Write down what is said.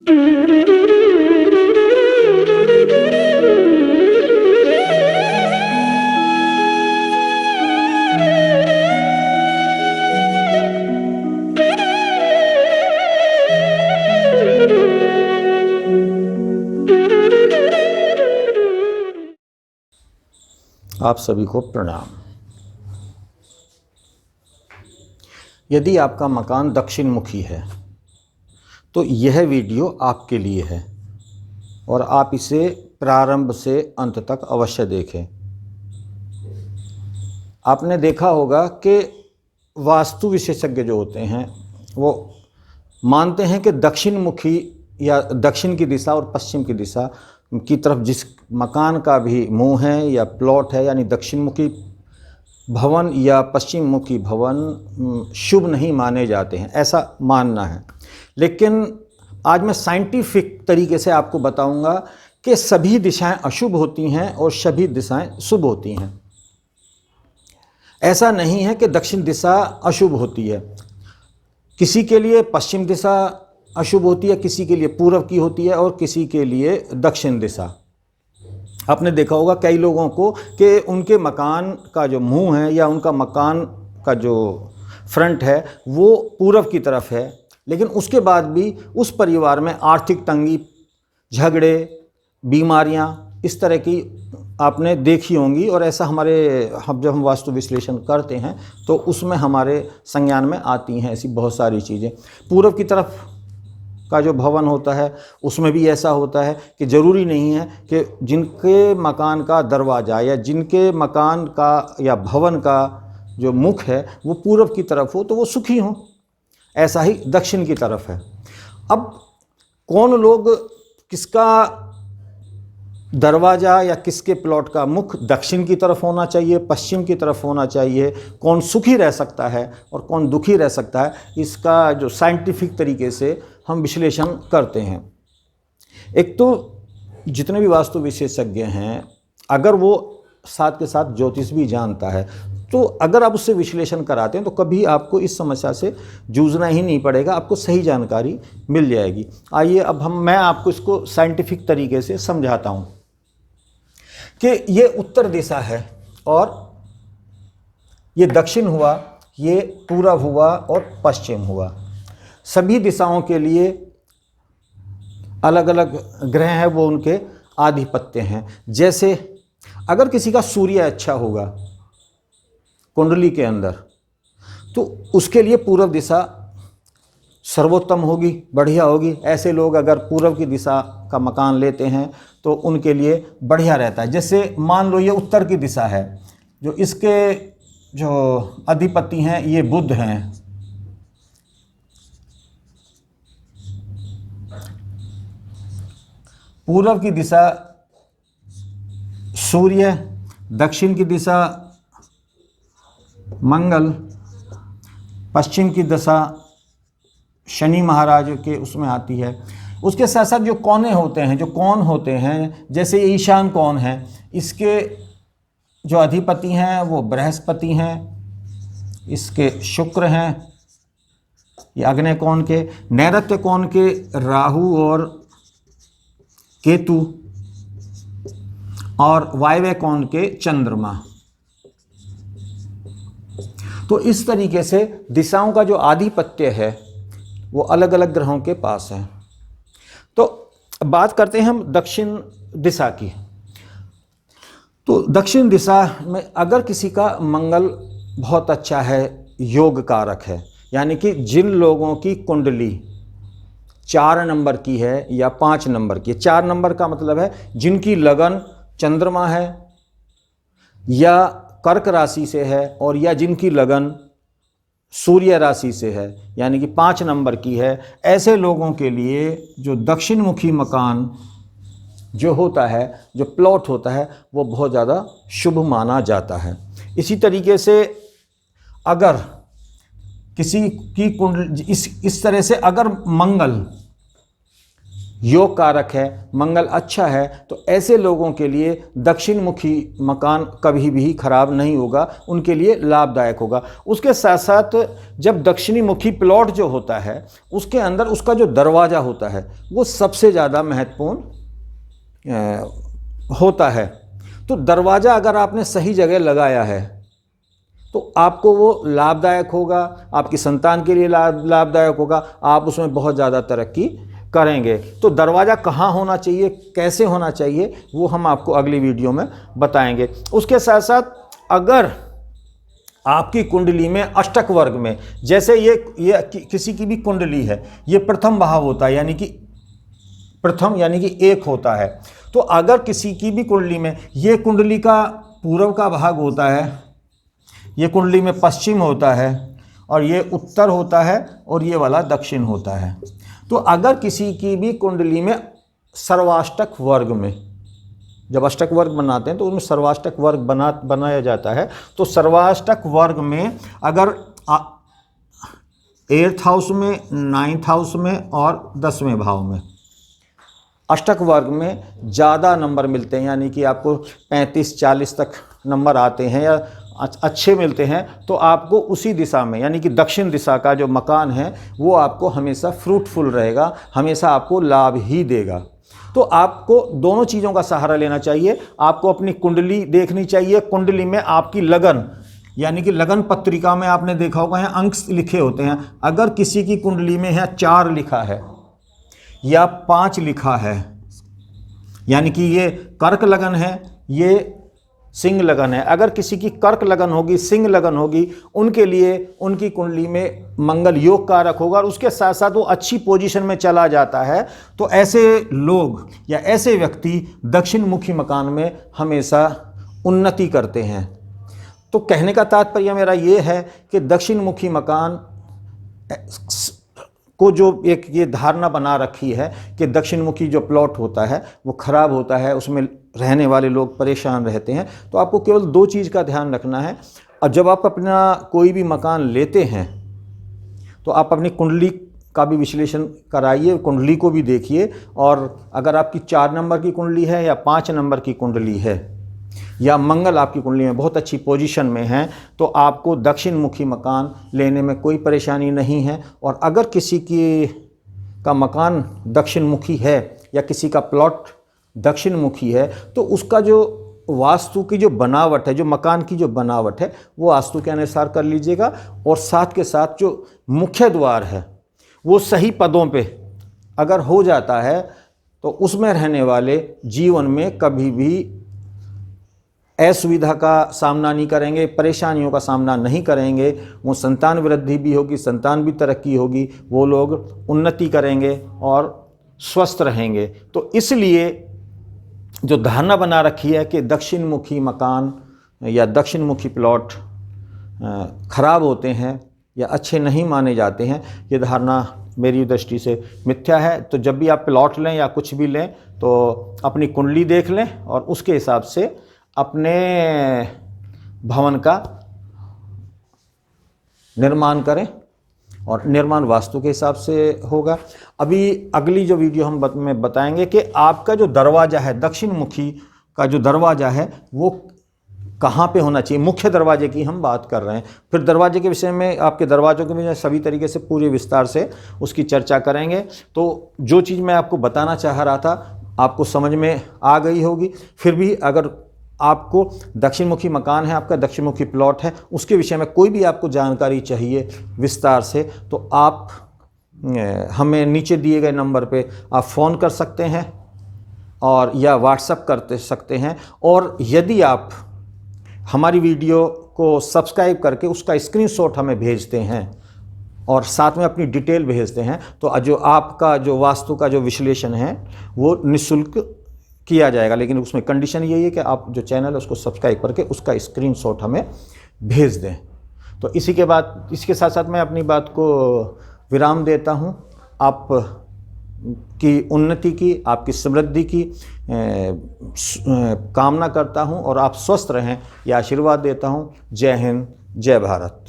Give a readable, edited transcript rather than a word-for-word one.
आप सभी को प्रणाम। यदि आपका मकान दक्षिण मुखी है तो यह वीडियो आपके लिए है और आप इसे प्रारंभ से अंत तक अवश्य देखें। आपने देखा होगा कि वास्तु विशेषज्ञ जो होते हैं वो मानते हैं कि दक्षिण मुखी या दक्षिण की दिशा और पश्चिम की दिशा की तरफ जिस मकान का भी मुंह है या प्लॉट है, यानी दक्षिण मुखी भवन या पश्चिम मुखी भवन शुभ नहीं माने जाते हैं, ऐसा मानना है। लेकिन आज मैं साइंटिफिक तरीके से आपको बताऊंगा कि सभी दिशाएं अशुभ होती हैं और सभी दिशाएं शुभ होती हैं। ऐसा नहीं है कि दक्षिण दिशा अशुभ होती है। किसी के लिए पश्चिम दिशा अशुभ होती है, किसी के लिए पूर्व की होती है और किसी के लिए दक्षिण दिशा। आपने देखा होगा कई लोगों को कि उनके मकान का जो मुंह है या उनका मकान का जो फ्रंट है वो पूर्व की तरफ है, लेकिन उसके बाद भी उस परिवार में आर्थिक तंगी, झगड़े, बीमारियां इस तरह की आपने देखी होंगी। और ऐसा जब हम वास्तु विश्लेषण करते हैं तो उसमें हमारे संज्ञान में आती हैं ऐसी बहुत सारी चीज़ें। पूर्व की तरफ का जो भवन होता है उसमें भी ऐसा होता है कि ज़रूरी नहीं है कि जिनके मकान का दरवाज़ा या जिनके मकान का या भवन का जो मुख है वो पूर्व की तरफ हो तो वो सुखी हों। ऐसा ही दक्षिण की तरफ है। अब कौन लोग किसका दरवाज़ा या किसके प्लॉट का मुख दक्षिण की तरफ होना चाहिए, पश्चिम की तरफ होना चाहिए, कौन सुखी रह सकता है और कौन दुखी रह सकता है, इसका जो साइंटिफिक तरीके से हम विश्लेषण करते हैं। एक तो जितने भी वास्तु विशेषज्ञ हैं, अगर वो साथ के साथ ज्योतिष भी जानता है तो अगर आप उससे विश्लेषण कराते हैं तो कभी आपको इस समस्या से जूझना ही नहीं पड़ेगा, आपको सही जानकारी मिल जाएगी। आइए अब मैं आपको इसको साइंटिफिक तरीके से समझाता हूँ कि ये उत्तर दिशा है और ये दक्षिण हुआ, ये पूरब हुआ और पश्चिम हुआ। सभी दिशाओं के लिए अलग अलग ग्रह हैं, वो उनके आधिपत्य हैं। जैसे अगर किसी का सूर्य अच्छा होगा कुंडली के अंदर तो उसके लिए पूर्व दिशा सर्वोत्तम होगी, बढ़िया होगी। ऐसे लोग अगर पूर्व की दिशा का मकान लेते हैं तो उनके लिए बढ़िया रहता है। जैसे मान लो ये उत्तर की दिशा है, जो इसके जो अधिपति हैं ये बुध हैं, पूर्व की दिशा सूर्य, दक्षिण की दिशा मंगल, पश्चिम की दिशा शनि महाराज के उसमें आती है। उसके साथ साथ जो कोने होते हैं, जो कोण होते हैं, जैसे ये ईशान कोण है, इसके जो अधिपति हैं वो बृहस्पति हैं, इसके शुक्र हैं, ये आग्नेय कोण के। नैऋत्य कोण के राहु और केतु और वायव्य कोण के चंद्रमा। तो इस तरीके से दिशाओं का जो आधिपत्य है वो अलग अलग ग्रहों के पास है। तो बात करते हैं हम दक्षिण दिशा की। तो दक्षिण दिशा में अगर किसी का मंगल बहुत अच्छा है, योग कारक है, यानी कि जिन लोगों की कुंडली 4 नंबर की है या 5 नंबर की है। 4 नंबर का मतलब है जिनकी लगन चंद्रमा है या कर्क राशि से है, और या जिनकी लगन सूर्य राशि से है, यानी कि 5 नंबर की है। ऐसे लोगों के लिए जो दक्षिण मुखी मकान जो होता है, जो प्लॉट होता है, वो बहुत ज़्यादा शुभ माना जाता है। इसी तरीके से अगर किसी की कुंडली इस तरह से अगर मंगल योग कारक है, मंगल अच्छा है, तो ऐसे लोगों के लिए दक्षिण मुखी मकान कभी भी खराब नहीं होगा, उनके लिए लाभदायक होगा। उसके साथ साथ जब दक्षिणी मुखी प्लॉट जो होता है उसके अंदर उसका जो दरवाज़ा होता है वो सबसे ज़्यादा महत्वपूर्ण होता है। तो दरवाज़ा अगर आपने सही जगह लगाया है तो आपको वो लाभदायक होगा, आपकी संतान के लिए लाभदायक होगा, आप उसमें बहुत ज़्यादा तरक्की करेंगे। तो दरवाज़ा कहाँ होना चाहिए, कैसे होना चाहिए, वो हम आपको अगली वीडियो में बताएंगे। उसके साथ साथ अगर आपकी कुंडली में अष्टक वर्ग में, जैसे ये किसी की भी कुंडली है, ये प्रथम भाव होता है, यानी कि प्रथम यानी कि एक होता है। तो अगर किसी की भी कुंडली में ये कुंडली का पूर्व का भाग होता है, ये कुंडली में पश्चिम होता है, और ये उत्तर होता है, और ये वाला दक्षिण होता है, तो अगर किसी की भी कुंडली में सर्वाष्टक वर्ग में, जब अष्टक वर्ग बनाते हैं तो उसमें सर्वाष्टक वर्ग बनाया जाता है, तो सर्वाष्टक वर्ग में अगर 8th हाउस में, 9th हाउस में और 10वें भाव में अष्टक वर्ग में ज़्यादा नंबर मिलते हैं, यानी कि आपको 35-40 तक नंबर आते हैं या अच्छे मिलते हैं, तो आपको उसी दिशा में, यानी कि दक्षिण दिशा का जो मकान है वो आपको हमेशा फ्रूटफुल रहेगा, हमेशा आपको लाभ ही देगा। तो आपको दोनों चीज़ों का सहारा लेना चाहिए। आपको अपनी कुंडली देखनी चाहिए, कुंडली में आपकी लगन, यानी कि लगन पत्रिका में आपने देखा होगा यहाँ अंक लिखे होते हैं। अगर किसी की कुंडली में यहाँ 4 लिखा है या 5 लिखा है, यानी कि ये कर्क लगन है, ये सिंह लगन है, अगर किसी की कर्क लगन होगी, सिंह लगन होगी, उनके लिए उनकी कुंडली में मंगल योग कारक होगा, और उसके साथ साथ वो अच्छी पोजीशन में चला जाता है। तो ऐसे लोग या ऐसे व्यक्ति दक्षिण मुखी मकान में हमेशा उन्नति करते हैं। तो कहने का तात्पर्य मेरा ये है कि दक्षिण मुखी मकान को जो एक ये धारणा बना रखी है कि दक्षिण मुखी जो प्लॉट होता है वो खराब होता है, उसमें रहने वाले लोग परेशान रहते हैं, तो आपको केवल 2 चीज़ का ध्यान रखना है। और जब आप अपना कोई भी मकान लेते हैं तो आप अपनी कुंडली का भी विश्लेषण कराइए, कुंडली को भी देखिए, और अगर आपकी 4 नंबर की कुंडली है या 5 नंबर की कुंडली है या मंगल आपकी कुंडली में बहुत अच्छी पोजीशन में है, तो आपको दक्षिण मुखी मकान लेने में कोई परेशानी नहीं है। और अगर किसी की का मकान दक्षिण मुखी है या किसी का प्लॉट दक्षिण मुखी है, तो उसका जो वास्तु की जो बनावट है, जो मकान की जो बनावट है, वो वास्तु के अनुसार कर लीजिएगा। और साथ के साथ जो मुख्य द्वार है वो सही पदों पे अगर हो जाता है तो उसमें रहने वाले जीवन में कभी भी असुविधा का सामना नहीं करेंगे, परेशानियों का सामना नहीं करेंगे। वो संतान वृद्धि भी होगी, संतान भी तरक्की होगी, वो लोग उन्नति करेंगे और स्वस्थ रहेंगे। तो इसलिए जो धारणा बना रखी है कि दक्षिण मुखी मकान या दक्षिण मुखी प्लॉट खराब होते हैं या अच्छे नहीं माने जाते हैं, ये धारणा मेरी दृष्टि से मिथ्या है। तो जब भी आप प्लॉट लें या कुछ भी लें तो अपनी कुंडली देख लें और उसके हिसाब से अपने भवन का निर्माण करें, और निर्माण वास्तु के हिसाब से होगा। अभी अगली जो वीडियो हम में बताएंगे कि आपका जो दरवाज़ा है, दक्षिण मुखी का जो दरवाज़ा है वो कहाँ पे होना चाहिए। मुख्य दरवाजे की हम बात कर रहे हैं, फिर दरवाजे के विषय में, आपके दरवाज़ों के विषय में सभी तरीके से पूरे विस्तार से उसकी चर्चा करेंगे। तो जो चीज़ मैं आपको बताना चाह रहा था आपको समझ में आ गई होगी। फिर भी अगर आपको दक्षिण मुखी मकान है, आपका दक्षिण मुखी प्लॉट है, उसके विषय में कोई भी आपको जानकारी चाहिए विस्तार से, तो आप हमें नीचे दिए गए नंबर पे आप फ़ोन कर सकते हैं और या व्हाट्सएप कर सकते हैं। और यदि आप हमारी वीडियो को सब्सक्राइब करके उसका स्क्रीनशॉट हमें भेजते हैं और साथ में अपनी डिटेल भेजते हैं, तो जो आपका जो वास्तु का जो विश्लेषण है वो निःशुल्क किया जाएगा। लेकिन उसमें कंडीशन यही है कि आप जो चैनल है उसको सब्सक्राइब करके उसका स्क्रीनशॉट हमें भेज दें। तो इसी के बाद, इसके साथ साथ मैं अपनी बात को विराम देता हूं। आप की उन्नति की, आपकी समृद्धि की कामना करता हूं और आप स्वस्थ रहें, यह आशीर्वाद देता हूं। जय हिंद, जय भारत।